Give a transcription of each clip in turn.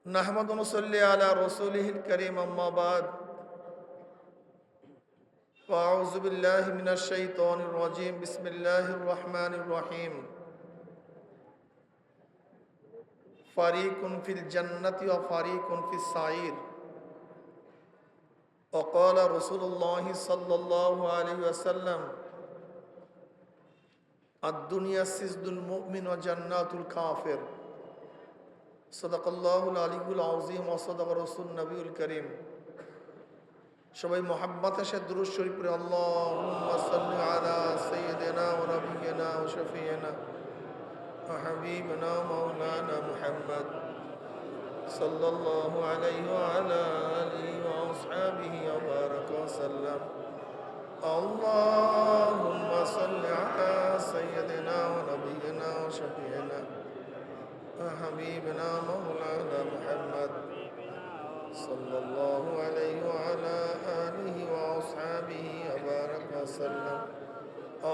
نحمد ونصلي على رسوله الكريم أما بعد فأعوذ بالله من الشيطان الرجيم بسم الله الرحمن الرحيم فريق في الجنة وفريق في السعير وقال رسول الله صلى الله عليه وسلم الدنيا سجن المؤمن وجنات الكافر صدق الله العلي العظيم وصدق رسول النبي الكريم সবাই মোহাব্বতের সাথে দুরূদ শরীফ পড়ে আল্লাহুম্মা সাল্লি আলা সাইয়্যিদিনা ওয়া নাবিয়িনা ওয়া শাফিয়িনা ওয়া হাবিবিনা মাওলানা মুহাম্মদ সাল্লাল্লাহু আলাইহি ওয়া আলা আলিহি ওয়া আসহাবিহি ওয়া বারাকা ওয়া সাল্লাম আল্লাহুম্মা সাল্লি আলা সাইয়্যিদিনা ওয়া নাবিয়িনা ওয়া শাফিয়িনা ওয়া হাবিবিনা মাওলানা মুহাম্মদ صلى الله عليه وعلى آله وأصحابه وبارك وسلم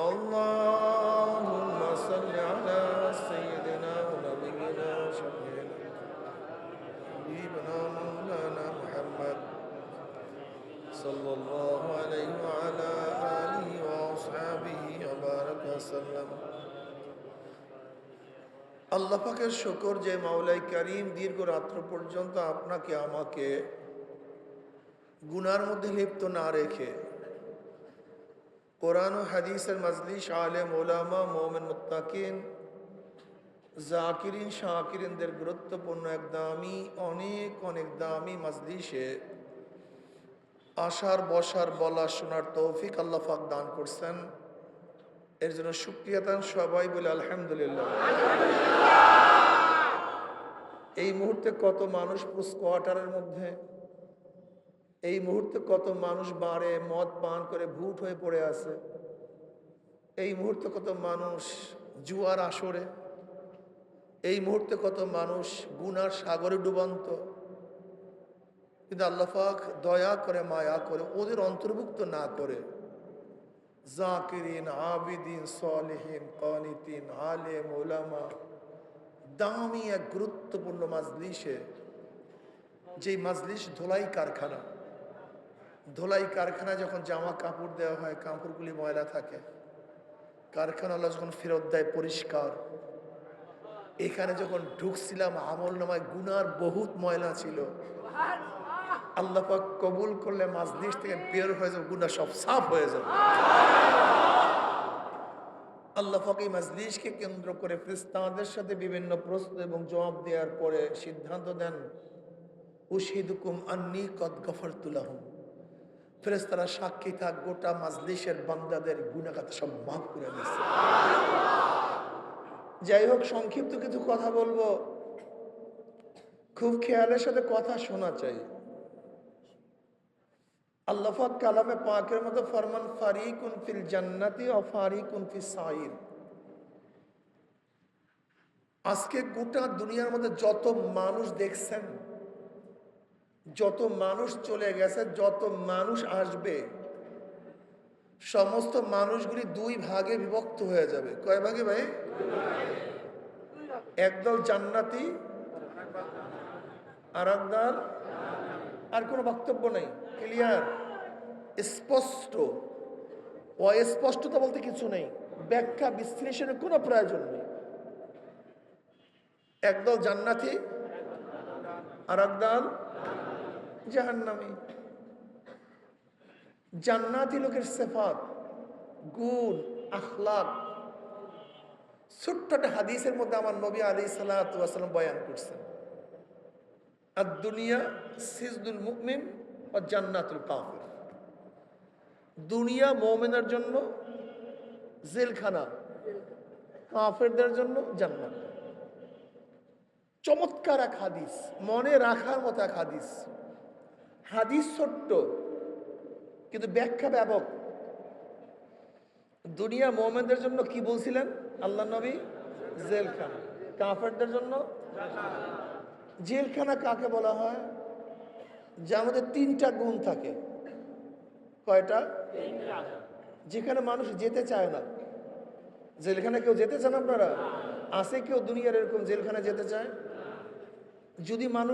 اللهم صل على سيدنا ونبينا وشفيعنا حبيبنا مولانا محمد صلى الله عليه وعلى آله وأصحابه وبارك وسلم আল্লাহ পাকের শুকর যে মাওলাই কারীম দীর্ঘ রাত্র পর্যন্ত আপনাকে আমাকে গুনার মধ্যে লিপ্ত না রেখে কোরআন ও হাদিসের মাজলিস আলেম ওলামা মুমিন মুত্তাকিন জাকিরিন শাকিরিনদের গুরুত্বপূর্ণ এক দামি অনেক দামি মাজলিসে আসার বসার বলা শোনার তৌফিক আল্লাহ পাক দান করছেন। এর জন্য শুকরিয়া দান সবাই বলে আলহামদুলিল্লাহ। এই মুহূর্তে কত মানুষ কোয়ার্টারের মধ্যে, এই মুহূর্তে কত মানুষ বারে মদ পান করে ভূত হয়ে পড়ে আছে, এই মুহূর্তে কত মানুষ জুয়ার আসরে, এই মুহূর্তে কত মানুষ গুনার সাগরে ডুবন্ত। কিন্তু আল্লাহ পাক দয়া করে মায়া করে ওদের অন্তর্ভুক্ত না করে জাকিরিন আবিদিন সালিহিন কানিতিন আলেম ওলামা দামি এক গুরুত্বপূর্ণ মাজলিসে, যেই মাজলিস ধোলাই কারখানা। ধোলাই কারখানায় যখন জামা কাপড় দেওয়া হয় কাপড়গুলি ময়লা থাকে, কারখানাওয়ালা যখন ফেরত দেয় পরিষ্কার। এখানে যখন ঢুকছিলাম আমল নামায় গুনার বহুত ময়লা ছিল, আল্লাহ পাক কবুল করলে মাজলিস থেকে বের হয়ে যাবে, গুনাহ সব সাফ হয়ে যাবে। আল্লাহ পাক এই মাজলিসকে কেন্দ্র করে ফেরেশতাদের সাথে বিভিন্ন প্রশ্ন এবং জবাব দেওয়ার পরে সিদ্ধান্ত দেন উশহিদুকুম আন্নী কদ গফারতু লাহুম। ফেরেশতারা সাক্ষী থাক গোটা মাজলিসের বান্দাদের গুনাহগাত সব মাফ করে দিয়েছে। যাই হোক, সংক্ষিপ্ত কিছু কথা বলবো, খুব খেয়ালের সাথে কথা শোনা চাই। আল্লাহ পাক কালামে পাকের মধ্যে ফরমান ফারিকুন ফিল জান্নাতি ওয়া ফারিকুন ফিস সাইর। আজকে গোটা দুনিয়ার মধ্যে যত মানুষ দেখছেন, যত মানুষ চলে গেছে, যত মানুষ আসবে, সমস্ত মানুষগুলি দুই ভাগে বিভক্ত হয়ে যাবে। কয় ভাগে ভাই? একদল জান্নাতি আর একদল, আর কোনো বক্তব্য নেই, ক্লিয়ার, স্পষ্ট। অস্পষ্টতা বলতে কিছু নেই, ব্যাখ্যা বিশ্লেষণের কোনো প্রয়োজন নেই। একদল জান্নাতি আর একদল জাহান্নামী। জান্নাতি লোকের সিফাত, গুণ, আখলাক ছোট্ট একটা হাদিসের মধ্যে আমার নবী আলাইহিস সালাতু ওয়াস সালাম বয়ান করছেন। আদ-দুনিয়া সিজনুল মুমিন ওয়া জান্নাতুল কাফির। দুনিয়া মুমিনের জন্য জেলখানা, কাফেরদের জন্য জান্নাত। চমৎকার এক হাদিস, মনে রাখার মতো এক হাদিস। হাদিস ছোট্ট কিন্তু ব্যাখ্যা ব্যাপক। দুনিয়া মুমিনদের জন্য কি বলছিলেন আল্লাহ নবী? জেলখানা। কাফেরদের জন্য জেলখানা কাকে বলা হয়? যার মধ্যে তিনটা গুণ থাকে। কয়টা? যেখানে মানুষ যেতে চায় না। জেলখানা কেউ যেতে চান আপনারা? আছে কেউ দুনিয়ার এরকম জেলখানা যেতে চায়? যদি মানুষ